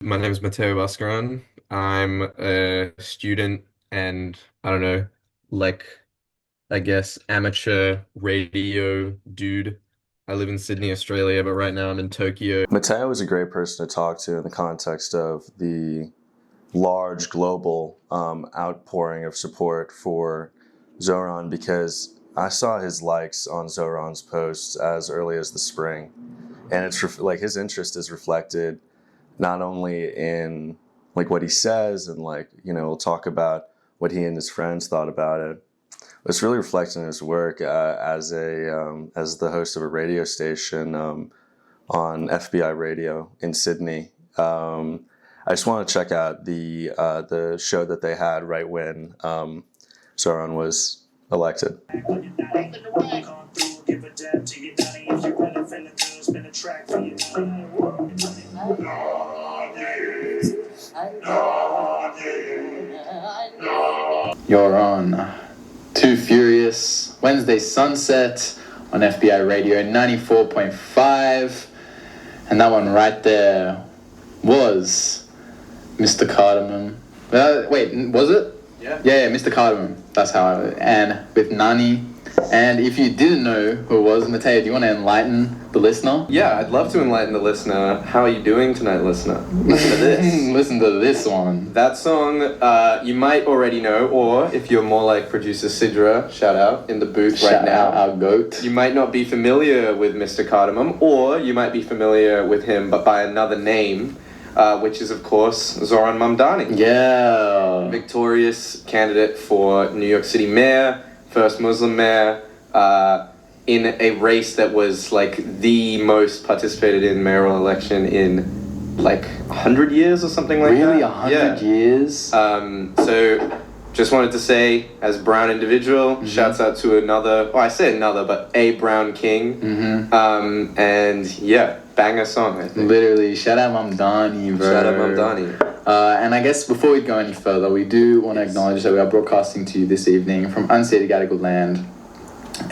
My name is Mateo. I'm a student and I don't know, like I guess amateur radio dude. I live in Sydney, Australia, but right now I'm in Tokyo. Mateo is a great person to talk to in the context of the large global outpouring of support for Zohran because I saw his likes on Zohran's posts as early as the spring, and it's like his interest is reflected not only in like what he says and we'll talk about what he and his friends thought about it. But it's really reflecting his work as the host of a radio station. On FBI radio in Sydney. I just want to check out the show that they had right when Zoran was elected. You're on Too Furious Wednesday Sunset on FBI Radio 94.5, and that one right there was Mr. Cardamom. Wait, was it? Yeah, Mr. Cardamom. That's how and with Nani. And if you didn't know who it was, Mateo, do you want to enlighten the listener? Yeah, I'd love to enlighten the listener. How are you doing tonight, listener? Listen to this. Listen to this one. That song you might already know, or if you're more like producer Sidra, shout out in the booth right Shout now. out our goat. You might not be familiar with Mr. Cardamom, or you might be familiar with him, but by another name, which is, of course, Zohran Mamdani. Yeah. Victorious candidate for New York City mayor, first Muslim mayor, in a race that was like the most participated in mayoral election in like 100 years or something like that. Really, 100 years? So just wanted to say, as a brown individual, shouts out to another, I say another, but a brown king. And yeah, banger song, I think. Literally, shout out Mamdani, bro. Shout out Mamdani. And I guess before we go any further, we do want to acknowledge that we are broadcasting to you this evening from unceded Gadigal land.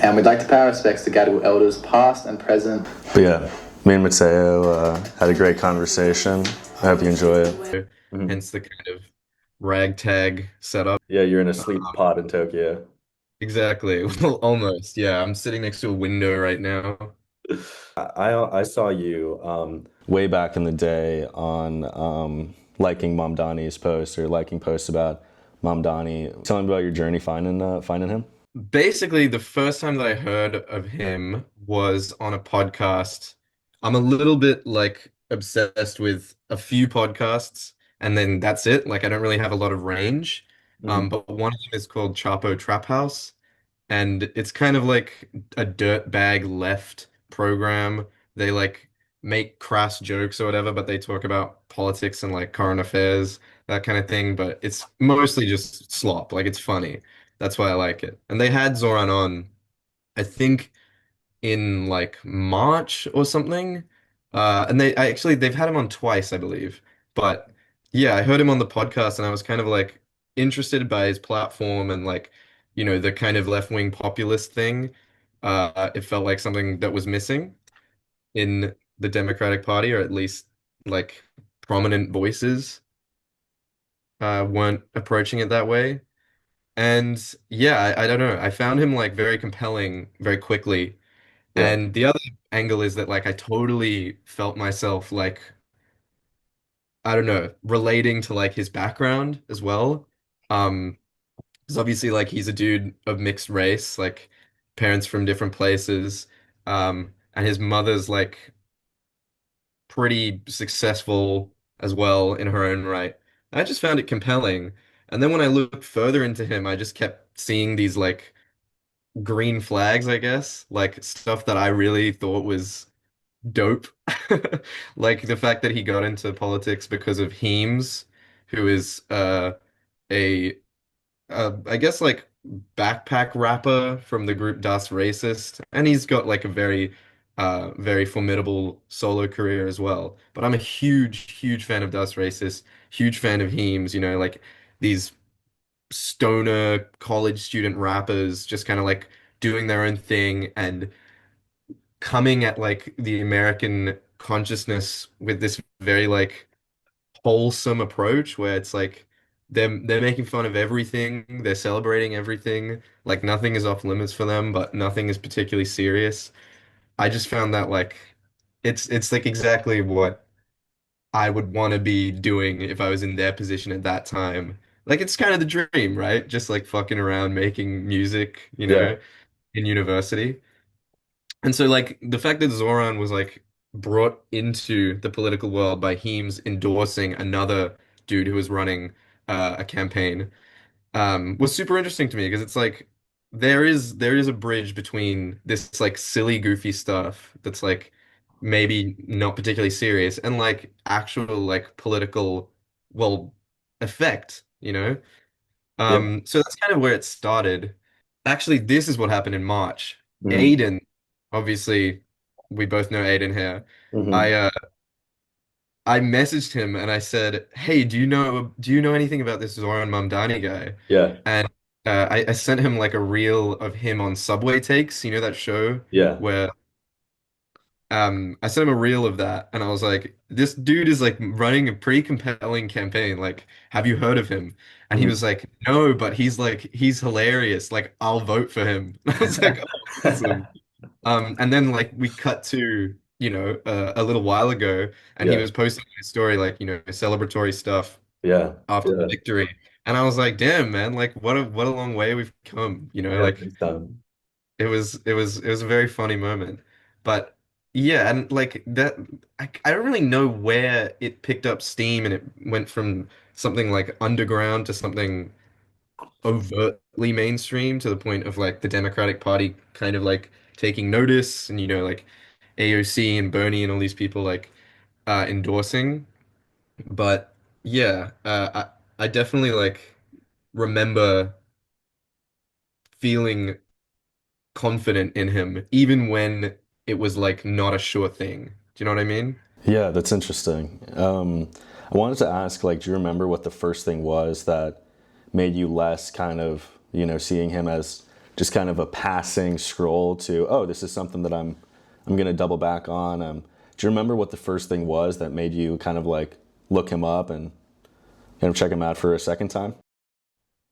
And we'd like to pay our respects to Gadigal elders past and present. But yeah, me and Mateo had a great conversation. I hope you enjoy it. Hence the kind of ragtag setup. Yeah, you're in a sleep pod in Tokyo. Exactly. Well, almost. Yeah, I'm sitting next to a window right now. I saw you way back in the day on liking Mamdani's posts or liking posts about Mamdani. Tell me about your journey finding him. Basically, the first time that I heard of him was on a podcast. I'm a little bit like obsessed with a few podcasts, and then that's it. Like, I don't really have a lot of range. But one of them is called Chapo Trap House, and it's kind of like a dirtbag left program. They like make crass jokes or whatever, but they talk about politics and like current affairs, that kind of thing. But it's mostly just slop. Like, it's funny. That's why I like it. And they had Zoran on, I think in like March or something. And they've had him on twice, I believe. But yeah, I heard him on the podcast and I was kind of like interested by his platform and like, the kind of left-wing populist thing. It felt like something that was missing in the Democratic Party, or at least like prominent voices weren't approaching it that way. And yeah, I don't know. I found him like very compelling very quickly. Yeah. And the other angle is that like I totally felt myself like, I don't know, relating to like his background as well. Um, because obviously like he's a dude of mixed race, like parents from different places. And his mother's like pretty successful as well in her own right. I just found it compelling. And then when I looked further into him, I just kept seeing these like green flags, I guess, like stuff that I really thought was dope. Like the fact that he got into politics because of Heems, who is a I guess like backpack rapper from the group Das Racist, and he's got like a very formidable solo career as well. But I'm a huge fan of Das Racist, huge fan of Heems, like these stoner college student rappers just kind of like doing their own thing and coming at like the American consciousness with this very like wholesome approach where it's like they're making fun of everything, they're celebrating everything, like nothing is off limits for them, but nothing is particularly serious. I just found that like it's like exactly what I would want to be doing if I was in their position at that time. Like it's kind of the dream, right? Just like fucking around making music, Yeah. in university. And so like the fact that Zoran was like brought into the political world by Heems endorsing another dude who was running a campaign was super interesting to me because it's like there is a bridge between this like silly goofy stuff that's like maybe not particularly serious and like actual like political well effect, you know? Yeah. So that's kind of where it started. Actually, this is what happened in March. Hmm. Aiden, obviously, we both know Aiden here. Hmm. I uh I messaged him and I said, "Hey, do you know anything about this Zoran Mamdani guy?" Yeah. And I sent him like a reel of him on Subway Takes, you know that show Yeah. where I sent him a reel of that and I was like, this dude is like running a pretty compelling campaign. Like, have you heard of him? And he Hmm. was like, no, but he's hilarious. Like, I'll vote for him. I was like, oh, awesome. And then like we cut to, a little while ago and he Yeah. was posting his story, like, celebratory stuff Yeah. after the Yeah. victory. And I was like, damn, man, like what a long way we've come, Yeah. like Big time. it was a very funny moment. But yeah, and like that I don't really know where it picked up steam and it went from something like underground to something overtly mainstream to the point of like the Democratic Party kind of like taking notice and like AOC and Bernie and all these people like endorsing. But yeah, I definitely like remember feeling confident in him, even when it was like not a sure thing. Do you know what I mean? Yeah, that's interesting. I wanted to ask, like, do you remember what the first thing was that made you less kind of, seeing him as just kind of a passing scroll to, oh, this is something that I'm gonna double back on. Do you remember what the first thing was that made you kind of like look him up and kind of check him out for a second time?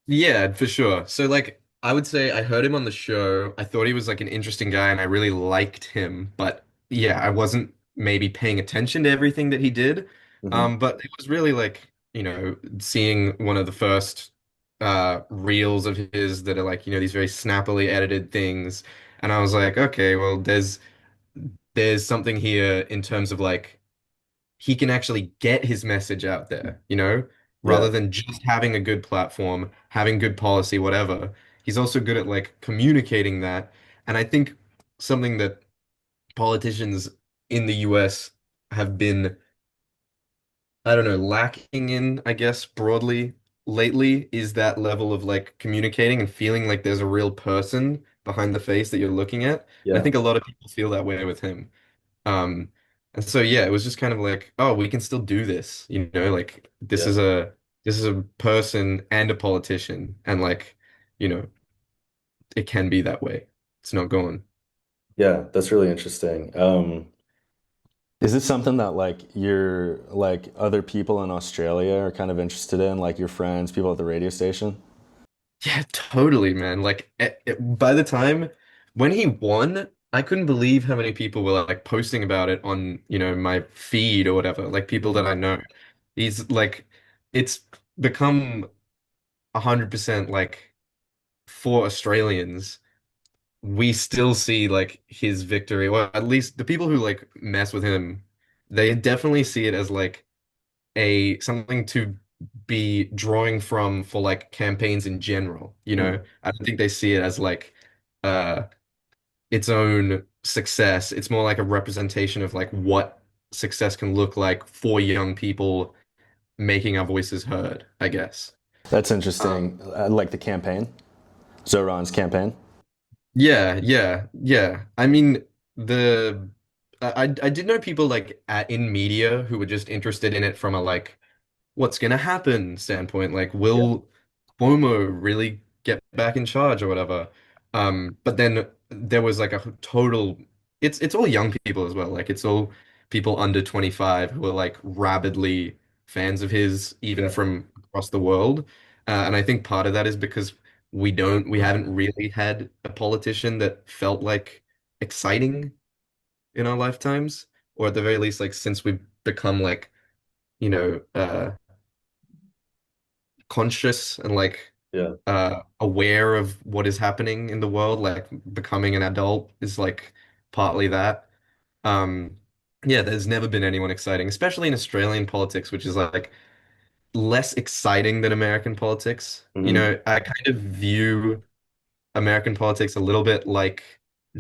Yeah, for sure. So like I would say I heard him on the show. I thought he was like an interesting guy and I really liked him, but yeah, I wasn't maybe paying attention to everything that he did. Hmm. But it was really like, seeing one of the first reels of his that are like, these very snappily edited things. And I was like, okay, well, there's something here in terms of like he can actually get his message out there, Yeah, rather than just having a good platform, having good policy, whatever. He's also good at like communicating that. And I think something that politicians in the US have been, I don't know, lacking in, I guess, broadly lately is that level of like communicating and feeling like there's a real person behind the face that you're looking at. And I yeah, think a lot of people feel that way with him. Um, and so yeah, it was just kind of like, oh, we can still do this, like this yeah, is a person and a politician, and like, you know, it can be that way. It's not gone. yeah. That's really interesting. Is it something that like your like other people in Australia are kind of interested in, like your friends, people at the radio station? Yeah, totally, man. Like by the time when he won, I couldn't believe how many people were like posting about it on, my feed or whatever, like people that Mhm. I know. He's like, it's become 100% like for Australians. We still see like his victory, or at least the people who like mess with him, they definitely see it as like a something to be drawing from for like campaigns in general, Mhm. I don't think they see it as like uh its own success. It's more like a representation of like what success can look like for young people making our voices heard, I guess. That's Um, interesting. Like the campaign, Zoran's campaign. Yeah, yeah, yeah. I mean, the I did know people like in media who were just interested in it from a like what's gonna happen standpoint. Like, Yeah. will Cuomo really get back in charge or whatever? But then there was like a total. It's all young people as well. Like it's all people under 25 who are like rabidly. fans of his, even Yeah. from across the world. And I think part of that is because we haven't really had a politician that felt like exciting in our lifetimes, or at the very least, like since we've become like, you know, conscious and like Yeah. aware of what is happening in the world, like becoming an adult is like partly that. Um, yeah, there's never been anyone exciting, especially in Australian politics, which is like less exciting than American politics. You Hmm. know, I kind of view American politics a little bit like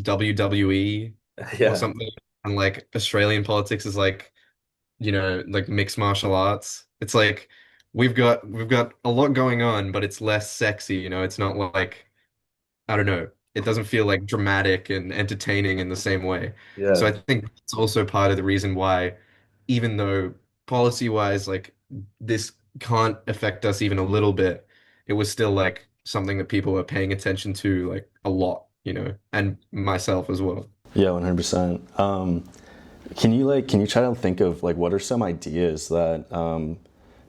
WWE or Yeah. something, and like Australian politics is like, you know, like mixed martial arts. It's like we've got a lot going on, but it's less sexy, you know. It's not like I don't know. It doesn't feel like dramatic and entertaining in the same way. So Yeah. I think it's also part of the reason why, even though policy-wise, like this can't affect us even a little bit, it was still like something that people were paying attention to like a lot, you know, and myself as well. Yeah, 100%. Can you try to think of like what are some ideas that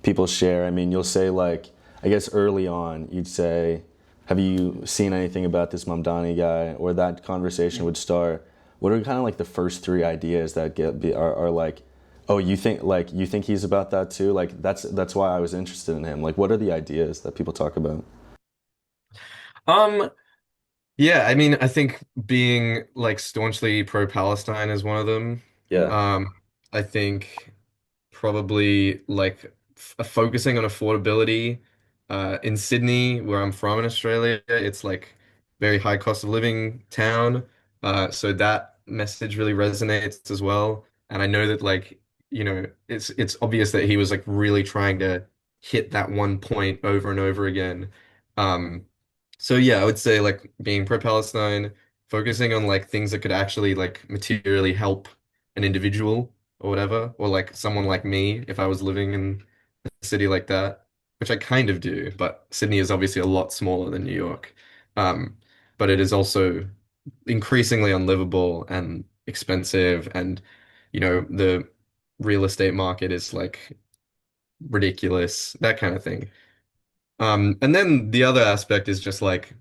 people share? I mean, you'll say like, I guess early on, you'd say, "Have you seen anything about this Mamdani guy?" Or that conversation would start. What are kind of like the first three ideas that are like, "Oh, you think he's about that too?" Like that's why I was interested in him. Like, what are the ideas that people talk about? Um, yeah, I mean, I think being like staunchly pro-Palestine is one of them. Yeah, Um, I think probably like focusing on affordability. In Sydney, where I'm from in Australia, it's like very high cost of living town. So that message really resonates as well. And I know that like, you know, it's obvious that he was like really trying to hit that one point over and over again. Um, so yeah, I would say like being pro-Palestine, focusing on like things that could actually like materially help an individual or whatever, or like someone like me if I was living in a city like that, which I kind of do, but Sydney is obviously a lot smaller than New York. Um, but it is also increasingly unlivable and expensive, and you know, the real estate market is like ridiculous, that kind of thing. And then the other aspect is just like,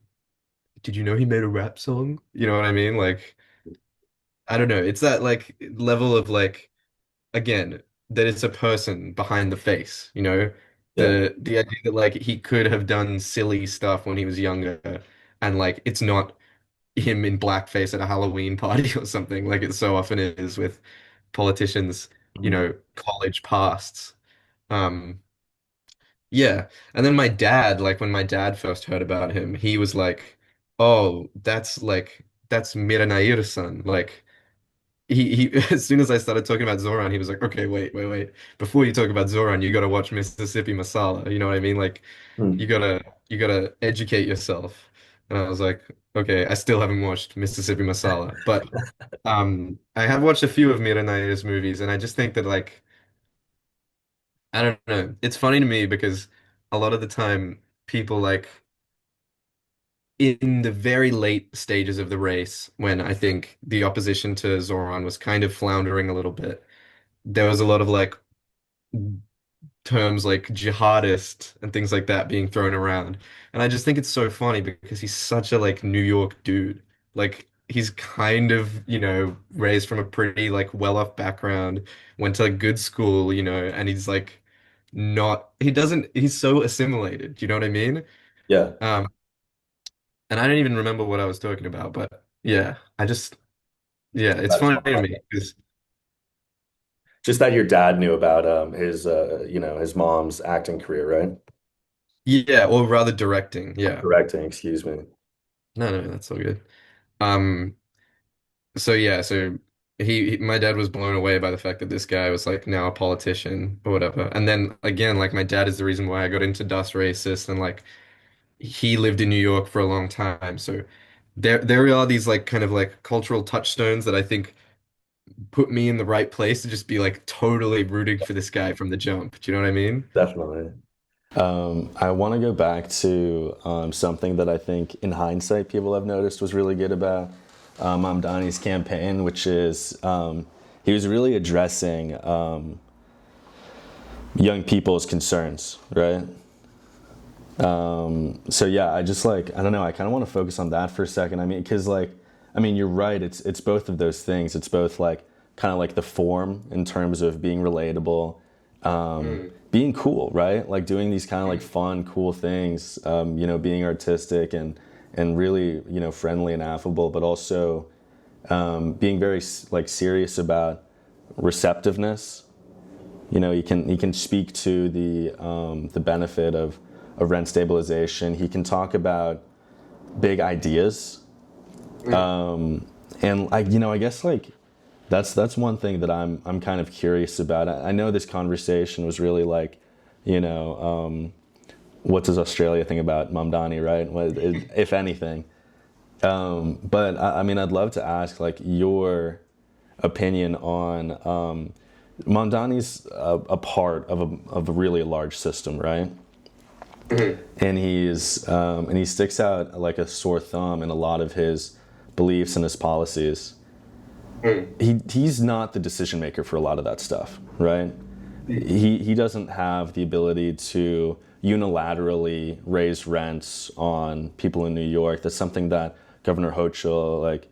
did you know he made a rap song? You know what I mean? Like, I don't know. It's that like level of like again, that it's a person behind the face, you know? yeah, The idea that like he could have done silly stuff when he was younger and like it's not him in blackface at a Halloween party or something like it so often is with politicians, you mhm, know, college pasts. Um yeah. And then my dad, like when my dad first heard about him, he was "Oh, that's Mira Nair-san." Like he as soon as I started talking about Zoran, he was like, "Okay, wait. Before you talk about Zoran, you got to watch Mississippi Masala." You know what I mean? Like mm, you gotta educate yourself. And I was like, "Okay, I still haven't watched Mississippi Masala, but I have watched a few of Mira Nair's movies, and I just think that like I don't know, it's funny to me because a lot of the time people like in the very late stages of the race, when I think the opposition to Zoran was kind of floundering a little bit, there was a lot of like terms like jihadist and things like that being thrown around. And I just think it's so funny because he's such a like New York dude. Like he's kind of, you know, raised from a pretty like well-off background, went to a good school, you know, and he's like not he doesn't he's so assimilated. Do you know what I mean? yeah. Um, and I don't even remember what I was talking about, but yeah, I just yeah, it's That's funny to fine. me because Just that your dad knew about his his mom's acting career, right? yeah, or rather directing. Yeah. Directing, excuse me. No, that's all good. Um, so yeah, so my dad was blown away by the fact that this guy was like now a politician or whatever. And then again, like my dad is the reason why I got into Das Racist and like he lived in New York for a long time. So there are these like kind of like cultural touchstones that I think put me in the right place to just be like totally rooting for this guy from the jump. Do you know what I mean? Definitely. I want to go back to something that I think, in hindsight, people have noticed was really good about Mamdani's campaign, which is he was really addressing young people's concerns, right? So yeah, I just like, I don't know, I kind of want to focus on that for a second. I mean, because like, I mean, you're right. It's both of those things. It's both like kind of like the form in terms of being relatable, being cool, right? Like doing these kind of like fun, cool things. Being artistic and really friendly and affable, but also being very like serious about receptiveness. He can speak to the benefit of rent stabilization. He can talk about big ideas. And I guess like that's one thing that I'm kind of curious about. I know this conversation was really like, what does Australia think about Mamdani, right? If anything. But I mean, I'd love to ask like your opinion on Mamdani's a part of a really large system, right? And he sticks out like a sore thumb in a lot of his beliefs and his policies. He's not the decision maker for a lot of that stuff, right? He doesn't have the ability to unilaterally raise rents on people in New York. That's something that Governor Hochul like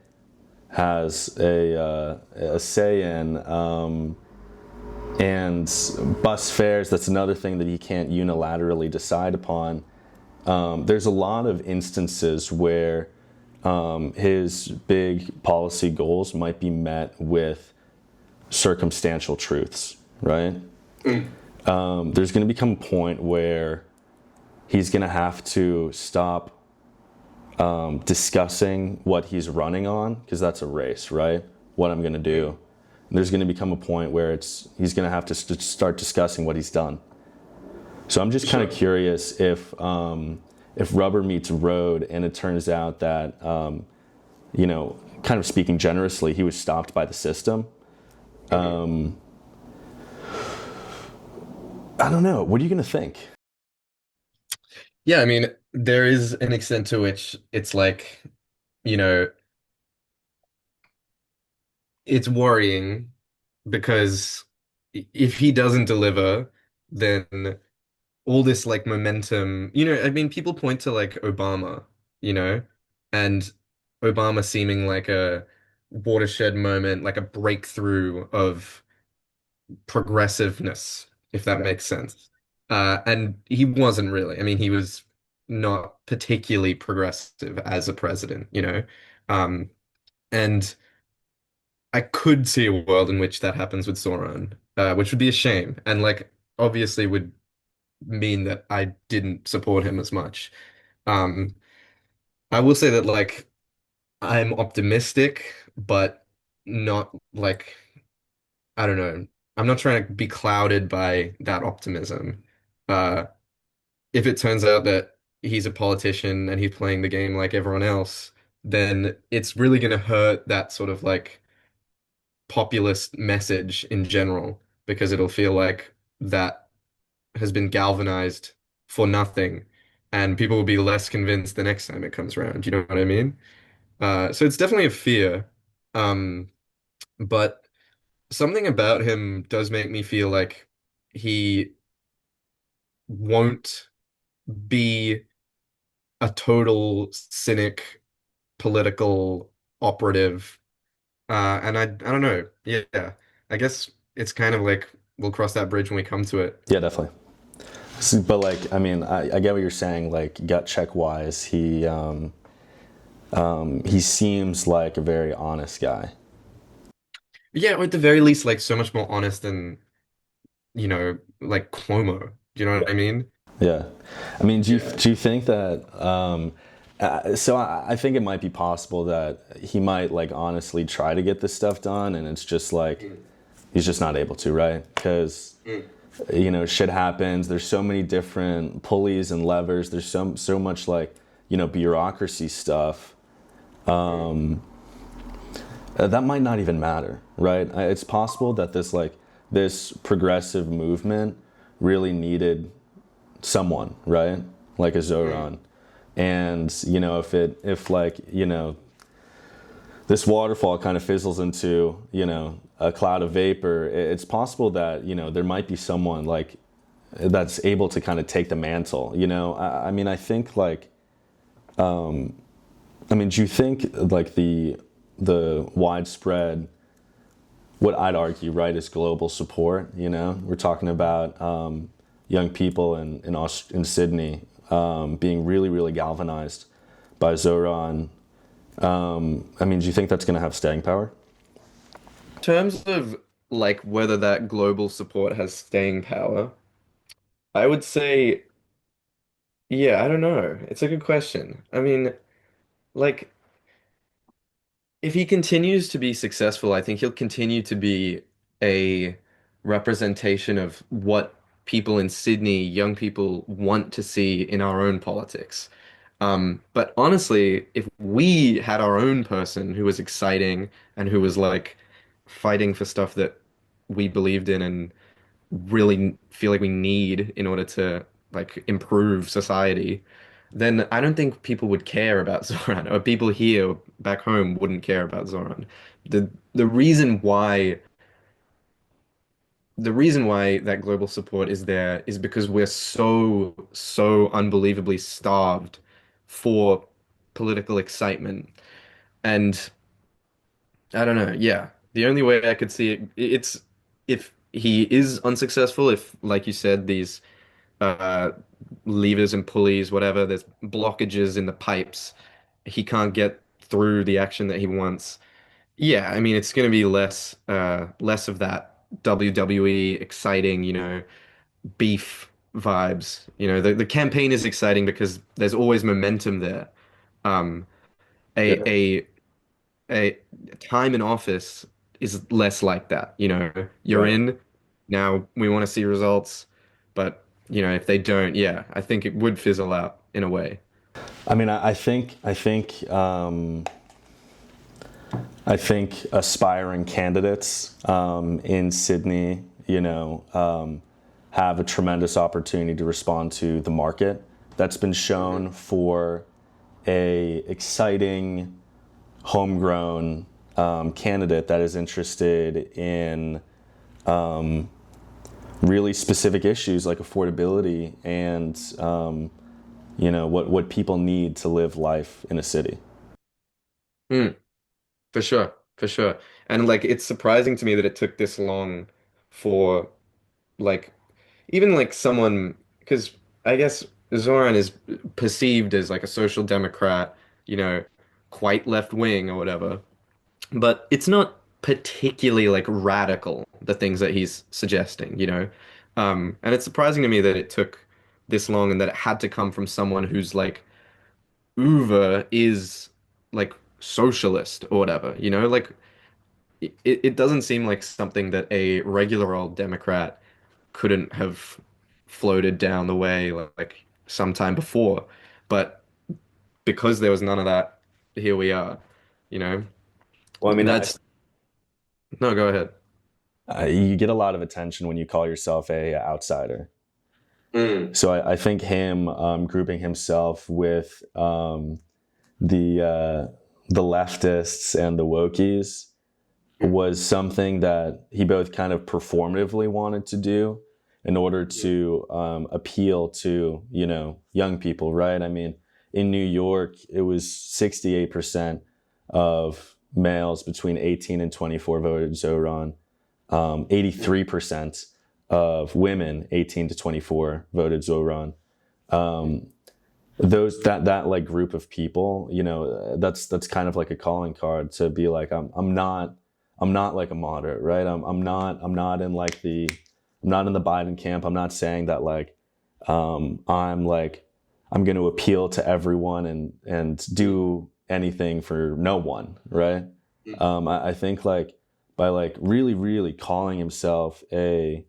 has a say in. And bus fares, that's another thing that he can't unilaterally decide upon. There's a lot of instances where his big policy goals might be met with circumstantial truths, right? There's going to become a point where he's going to have to stop discussing what he's running on, because that's a race, right? What I'm going to do. And there's going to become a point where he's going to have to start discussing what he's done. So I'm just kind of curious if rubber meets road, and it turns out that, kind of speaking generously, he was stopped by the system. I don't know. What are you going to think? Yeah, I mean, there is an extent to which it's like, you know, it's worrying because if he doesn't deliver, then all this like momentum, I mean, people point to like Obama, you know, and Obama seeming like a watershed moment, like a breakthrough of progressiveness, if that makes sense. And he wasn't really. I mean, he was not particularly progressive as a president, Um, and I could see a world in which that happens with Zoran, which would be a shame, and like obviously would mean that I didn't support him as much. Um, I will say that like I'm optimistic, but not like I don't know. I'm not trying to be clouded by that optimism. Uh, if it turns out that he's a politician and he's playing the game like everyone else, then it's really going to hurt that sort of like populist message in general because it'll feel like that has been galvanized for nothing, and people will be less convinced the next time it comes around. You know what I mean? So it's definitely a fear. Um, but something about him does make me feel like he won't be a total cynic political operative. And I don't know. Yeah, I guess it's kind of like we'll cross that bridge when we come to it. Yeah, definitely. But like, I mean, I get what you're saying. Like gut check wise, he seems like a very honest guy. Yeah, or at the very least, like so much more honest than, like Cuomo. Do you know what I mean? Yeah, I mean, Yeah. do you think that? So I think it might be possible that he might like honestly try to get this stuff done, and it's just like Mm, he's just not able to, right? Because mm, shit happens. There's so many different pulleys and levers. There's so much like bureaucracy stuff. mm. That might not even matter, right? It's possible that this progressive movement really needed someone, right? Like a Mm. Zoran. And, if like, this waterfall kind of fizzles into, a cloud of vapor, it's possible that, there might be someone like that's able to kind of take the mantle. I mean, I think like, I mean, do you think like the widespread, what I'd argue, right, is global support? We're talking about young people in Sydney being really, really galvanized by Zohran. I mean, do you think that's going to have staying power? In terms of like whether that global support has staying power, I would say, yeah, I don't know. It's a good question. I mean, like, if he continues to be successful, I think he'll continue to be a representation of what people in Sydney, young people, want to see in our own politics. But honestly, if we had our own person who was exciting and who was like fighting for stuff that we believed in and really feel like we need in order to like improve society, then I don't think people would care about Zoran, or people here back home wouldn't care about Zoran. The reason why that global support is there is because we're so unbelievably starved for political excitement. And I don't know, yeah. The only way I could see it's if he is unsuccessful, if like you said, these uh, levers and pulleys, whatever. There's blockages in the pipes. He can't get through the action that he wants. Yeah, I mean, it's going to be less of that WWE exciting, beef vibes. The campaign is exciting because there's always momentum there. Um, a Yeah. a a time in office is less like that. You're Right. in, now we want to see results, but if they don't, yeah, I think it would fizzle out in a way. I mean, I think aspiring candidates in Sydney, have a tremendous opportunity to respond to the market. That's been shown for a exciting homegrown candidate that is interested in really specific issues like affordability and what people need to live life in a city. Mm, for sure, for sure. And like it's surprising to me that it took this long for like even like someone, because I guess Zoran is perceived as like a social democrat, you know, quite left wing or whatever. But it's not particularly like radical, the things that he's suggesting. And it's surprising to me that it took this long and that it had to come from someone who's like Uber is like socialist or whatever. Like it doesn't seem like something that a regular old Democrat couldn't have floated down the way like sometime before. But because there was none of that, here we are, you know. Well, I mean, That's no, go ahead. you get a lot of attention when you call yourself a outsider. Mm. So I think him grouping himself with the leftists and the wokies was something that he both kind of performatively wanted to do in order to appeal to young people, right? I mean, in New York, it was 68% of males between 18 and 24 voted Zoran. 83% of women 18 to 24 voted Zoran. Those that like group of people, that's kind of like a calling card to be like, I'm not like a moderate, right? I'm not in like I'm not in the Biden camp. I'm not saying that like I'm going to appeal to everyone and do anything for no one, right? I think like by like really really calling himself a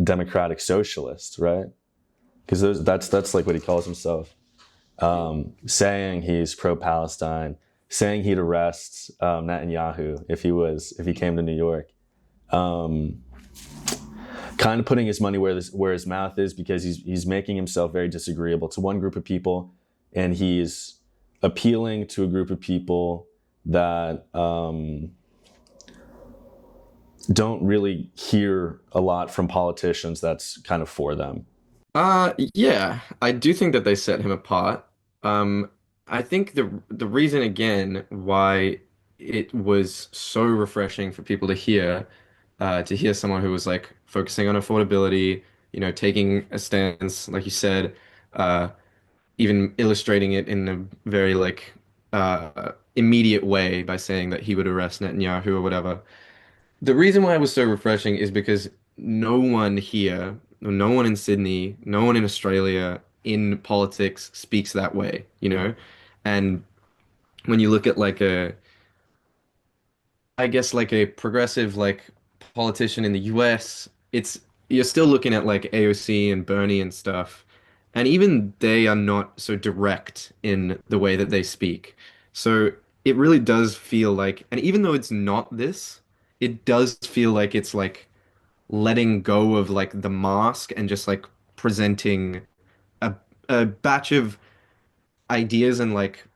democratic socialist, right? Because that's like what he calls himself. Saying he's pro-Palestine, saying he'd arrest Netanyahu if he came to New York. Kind of putting his money where his mouth is, because he's making himself very disagreeable to one group of people, and he's appealing to a group of people that don't really hear a lot from politicians that's kind of for them. Yeah, I do think that they set him apart. Um, I think the reason again why it was so refreshing for people to hear someone who was like focusing on affordability, taking a stance, like you said, uh, even illustrating it in a very like immediate way by saying that he would arrest Netanyahu or whatever. The reason why it was so refreshing is because no one here, no one in Sydney, no one in Australia in politics speaks that way, you know? And when you look at like I guess like a progressive like politician in the US, you're still looking at like AOC and Bernie and stuff. And even they are not so direct in the way that they speak. So it really does feel like, and even though it's not this, it does feel like it's like letting go of like the mask and just like presenting a a batch of ideas and like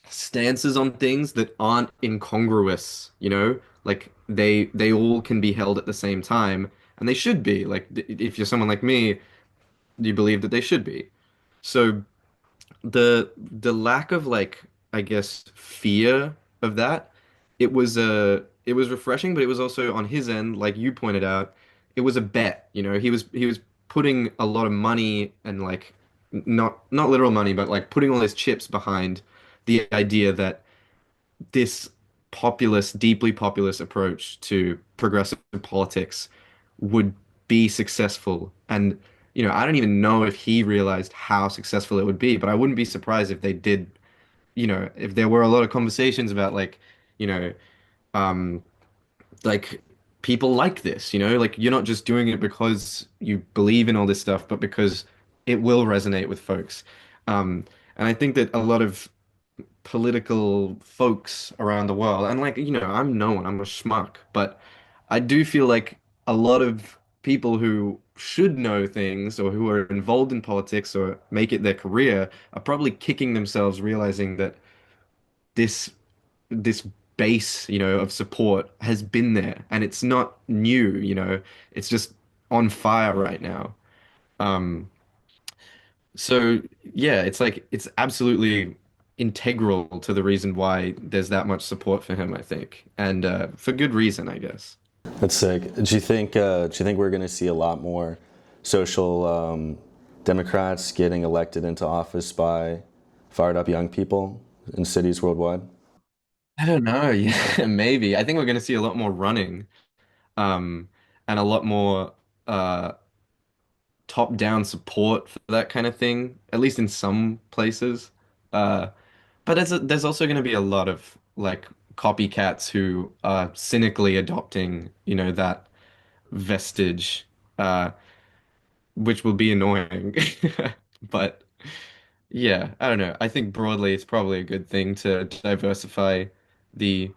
stances on things that aren't incongruous, you know? Like they all can be held at the same time and they should be. Like if you're someone like me, you believe that they should be. So the lack of like I guess fear of that it was refreshing, but it was also on his end, like you pointed out, it was a bet. He was putting a lot of money and like not literal money, but like putting all his chips behind the idea that this deeply populist approach to progressive politics would be successful. And, I don't even know if he realized how successful it would be, but I wouldn't be surprised if they did, if there were a lot of conversations about you know, um, like people like this, like you're not just doing it because you believe in all this stuff, but because it will resonate with folks. And I think that a lot of political folks around the world. And like, I'm no one, I'm a schmuck, but I do feel like a lot of people who should know things or who are involved in politics or make it their career are probably kicking themselves realizing that this this base, of support has been there and it's not new, it's just on fire right now. Um, So yeah, it's like it's absolutely integral to the reason why there's that much support for him, I think, and for good reason, I guess. That's sick. Do you think we're going to see a lot more social Democrats getting elected into office by fired up young people in cities worldwide? I don't know. Yeah, maybe. I think we're going to see a lot more running, um, and a lot more uh, top-down support for that kind of thing, at least in some places. Uh, but there's also going to be a lot of like copycats who are cynically adopting, that vestige, which will be annoying. But yeah, I don't know. I think broadly it's probably a good thing to diversify the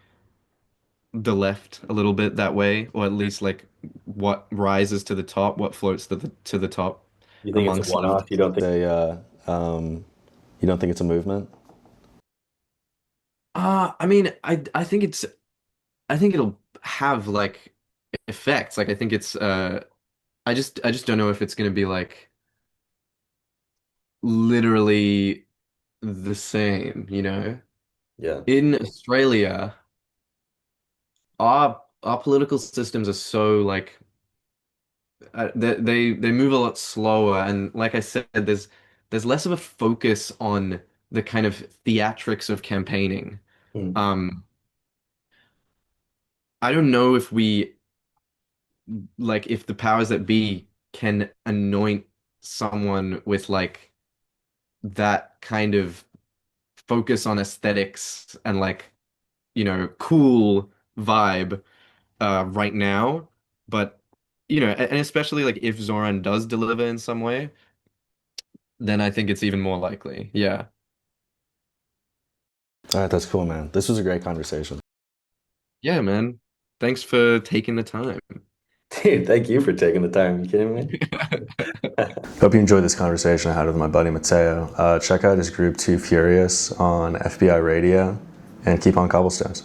the left a little bit that way, or at least like what rises to the top, what floats to the top You think it's a amongst some of one-off? You don't think you don't think it's a movement? I mean, I think it'll have like effects. Like I think it's I just don't know if it's gonna be like literally the same, Yeah. In Australia, our political systems are so like they move a lot slower, and like I said, there's less of a focus on the kind of theatrics of campaigning. Mm. Um, I don't know if the powers that be can anoint someone with like that kind of focus on aesthetics and like, cool vibe right now. But, and especially like if Zoran does deliver in some way, then I think it's even more likely. Yeah. All right, that's cool, man. This was a great conversation. Yeah, man. Thanks for taking the time. Dude, thank you for taking the time. You kidding me? Hope you enjoyed this conversation I had with my buddy Mateo. Check out his group Too Furious on FBI Radio and keep on cobblestones.